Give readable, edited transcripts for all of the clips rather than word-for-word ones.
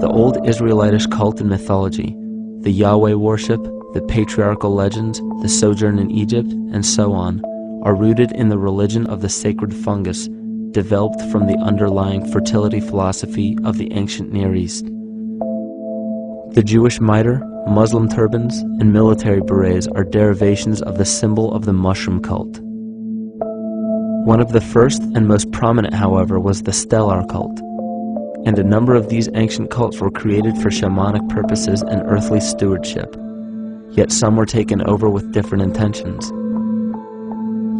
The old Israelitish cult and mythology, the Yahweh worship, the patriarchal legends, the sojourn in Egypt, and so on, are rooted in the religion of the sacred fungus, developed from the underlying fertility philosophy of the ancient Near East. The Jewish mitre, Muslim turbans, and military berets are derivations of the symbol of the mushroom cult. One of the first and most prominent, however, was the stellar cult, and a number of these ancient cults were created for shamanic purposes and earthly stewardship, yet some were taken over with different intentions.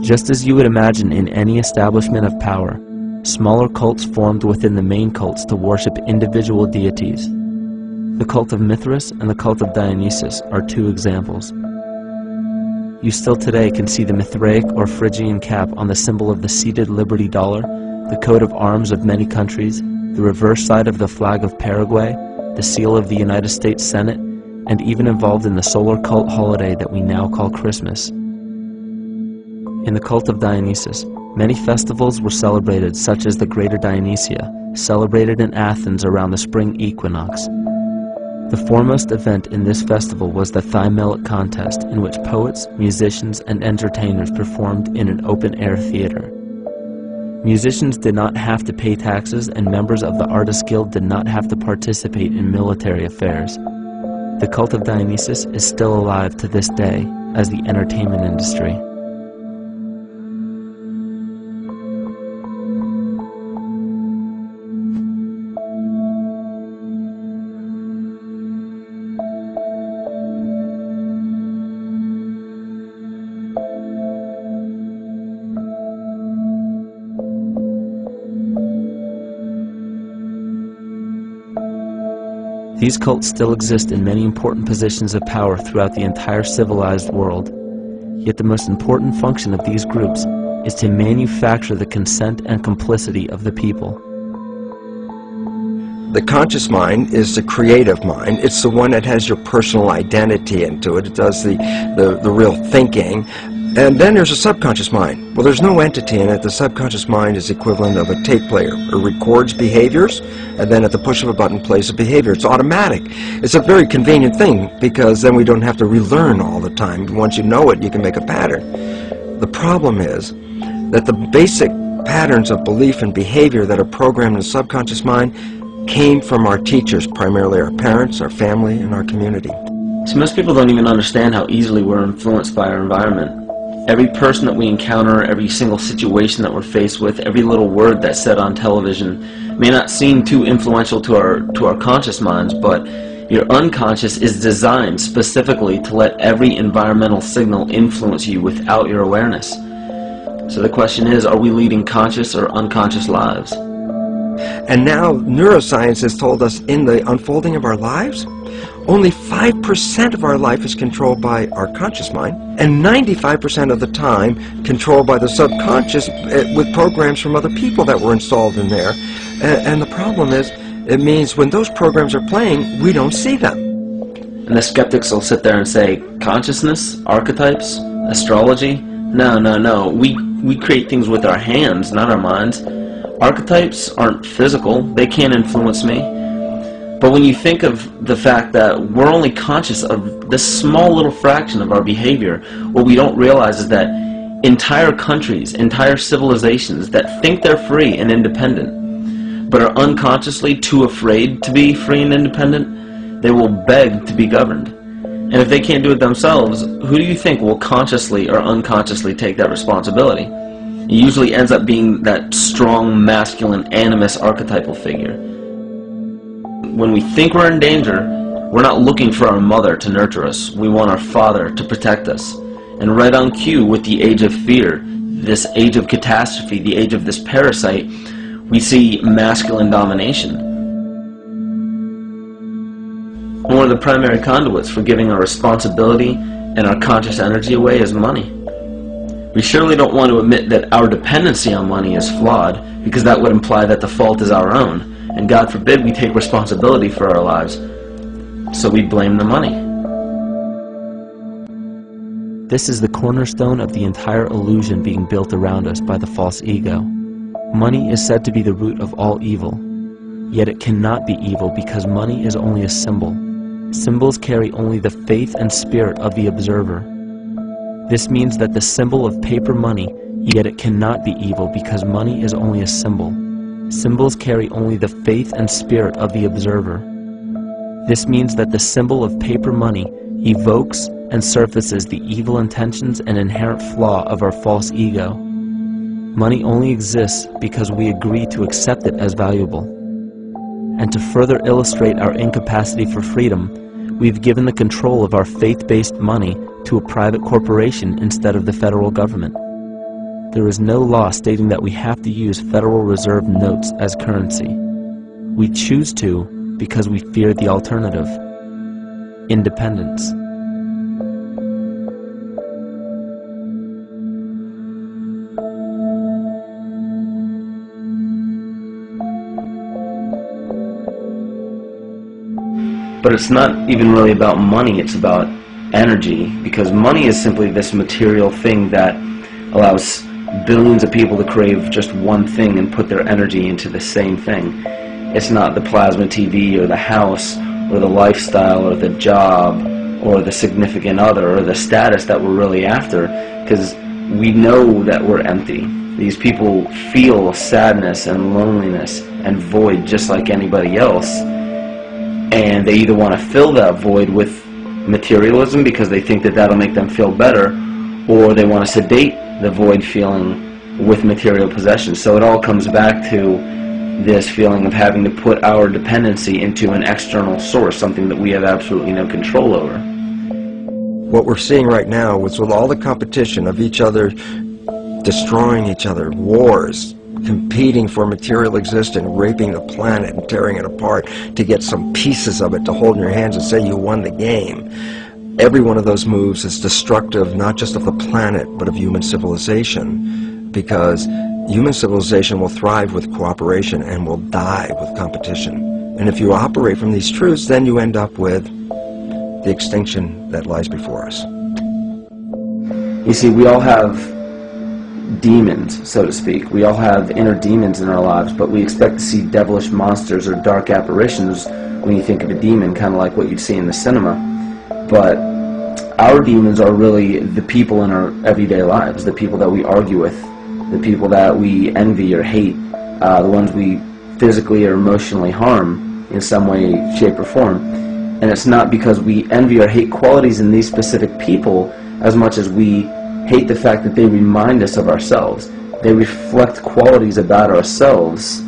Just as you would imagine in any establishment of power, smaller cults formed within the main cults to worship individual deities. The cult of Mithras and the cult of Dionysus are two examples. You still today can see the Mithraic or Phrygian cap on the symbol of the seated Liberty dollar, the coat of arms of many countries, the reverse side of the flag of Paraguay, the seal of the United States Senate, and even involved in the solar cult holiday that we now call Christmas. In the cult of Dionysus, many festivals were celebrated, such as the Greater Dionysia, celebrated in Athens around the spring equinox. The foremost event in this festival was the Thymelic contest, in which poets, musicians, and entertainers performed in an open-air theater. Musicians did not have to pay taxes, and members of the Artists' Guild did not have to participate in military affairs. The cult of Dionysus is still alive to this day as the entertainment industry. These cults still exist in many important positions of power throughout the entire civilized world. Yet the most important function of these groups is to manufacture the consent and complicity of the people. The conscious mind is the creative mind. It's the one that has your personal identity into it. It does the real thinking. And then there's a subconscious mind. Well, there's no entity in it. The subconscious mind is equivalent of a tape player. It records behaviors, and then at the push of a button plays a behavior. It's automatic. It's a very convenient thing, because then we don't have to relearn all the time. Once you know it, you can make a pattern. The problem is that the basic patterns of belief and behavior that are programmed in the subconscious mind came from our teachers, primarily our parents, our family, and our community. So most people don't even understand how easily we're influenced by our environment. Every person that we encounter, every single situation that we're faced with, every little word that's said on television may not seem too influential to our conscious minds, but your unconscious is designed specifically to let every environmental signal influence you without your awareness. So the question is, are we leading conscious or unconscious lives? And now neuroscience has told us in the unfolding of our lives, only 5% of our life is controlled by our conscious mind, and 95% of the time controlled by the subconscious with programs from other people that were installed in there. And the problem is, it means when those programs are playing, we don't see them. And the skeptics will sit there and say, consciousness, archetypes, astrology? No. We create things with our hands, not our minds. Archetypes aren't physical. They can't influence me. But when you think of the fact that we're only conscious of this small little fraction of our behavior, what we don't realize is that entire countries, entire civilizations that think they're free and independent, but are unconsciously too afraid to be free and independent, they will beg to be governed. And if they can't do it themselves, who do you think will consciously or unconsciously take that responsibility? It usually ends up being that strong, masculine, animus archetypal figure. When we think we're in danger, we're not looking for our mother to nurture us. We want our father to protect us. And right on cue with the age of fear, this age of catastrophe, the age of this parasite, we see masculine domination. One of the primary conduits for giving our responsibility and our conscious energy away is money. We surely don't want to admit that our dependency on money is flawed, because that would imply that the fault is our own. And God forbid we take responsibility for our lives, so we blame the money. This is the cornerstone of the entire illusion being built around us by the false ego. Money is said to be the root of all evil. yet it cannot be evil because money is only a symbol. Symbols carry only the faith and spirit of the observer. This means that the symbol of paper money, yet it cannot be evil because money is only a symbol. Symbols carry only the faith and spirit of the observer. This means that the symbol of paper money evokes and surfaces the evil intentions and inherent flaw of our false ego. Money only exists because we agree to accept it as valuable. And to further illustrate our incapacity for freedom, we've given the control of our faith-based money to a private corporation instead of the federal government. There is no law stating that we have to use Federal Reserve notes as currency. We choose to because we fear the alternative: independence. But it's not even really about money, it's about energy, because money is simply this material thing that allows billions of people to crave just one thing and put their energy into the same thing. It's not the plasma TV or the house or the lifestyle or the job or the significant other or the status that we're really after, because we know that we're empty. These people feel sadness and loneliness and void just like anybody else, and they either want to fill that void with materialism because they think that that'll make them feel better, or they want to sedate the void feeling with material possessions. So it all comes back to this feeling of having to put our dependency into an external source, something that we have absolutely no control over. What we're seeing right now is with all the competition of each other destroying each other, wars, competing for material existence, raping the planet and tearing it apart to get some pieces of it to hold in your hands and say you won the game. Every one of those moves is destructive not just of the planet but of human civilization, because human civilization will thrive with cooperation and will die with competition. And if you operate from these truths, then you end up with the extinction that lies before us. You see, we all have demons, so to speak. We all have inner demons in our lives, but we expect to see devilish monsters or dark apparitions when you think of a demon, kind of like what you'd see in the cinema. But our demons are really the people in our everyday lives, the people that we argue with, the people that we envy or hate, the ones we physically or emotionally harm in some way, shape, or form. And it's not because we envy or hate qualities in these specific people as much as we hate the fact that they remind us of ourselves. They reflect qualities about ourselves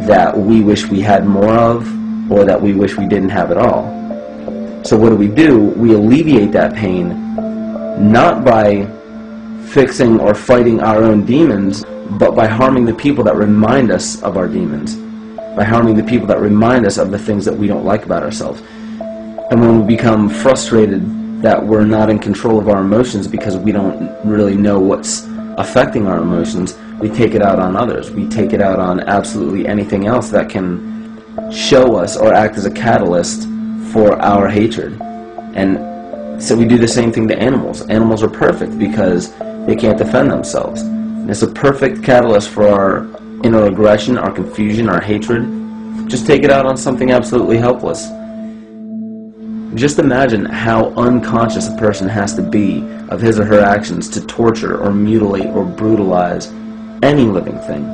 that we wish we had more of, or that we wish we didn't have at all. So what do? We alleviate that pain not by fixing or fighting our own demons, but by harming the people that remind us of our demons, by harming the people that remind us of the things that we don't like about ourselves. And when we become frustrated that we're not in control of our emotions because we don't really know what's affecting our emotions, we take it out on others. We take it out on absolutely anything else that can show us or act as a catalyst for our hatred. And so we do the same thing to animals. Animals are perfect because they can't defend themselves. And it's a perfect catalyst for our inner aggression, our confusion, our hatred. Just take it out on something absolutely helpless. Just imagine how unconscious a person has to be of his or her actions to torture or mutilate or brutalize any living thing.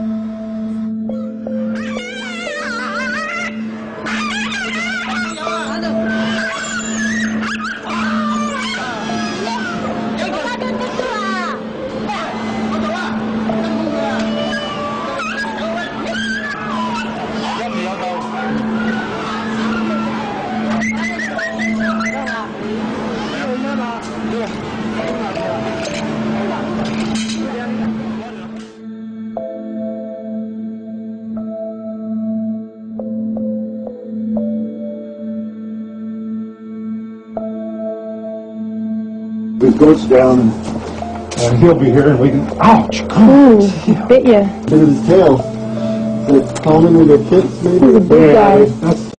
It goes down, and he'll be here, and we can. Ouch! Come on. Ooh, he bit you. Look at his tail. Is it common with their kids, maybe? He's a big guy. That's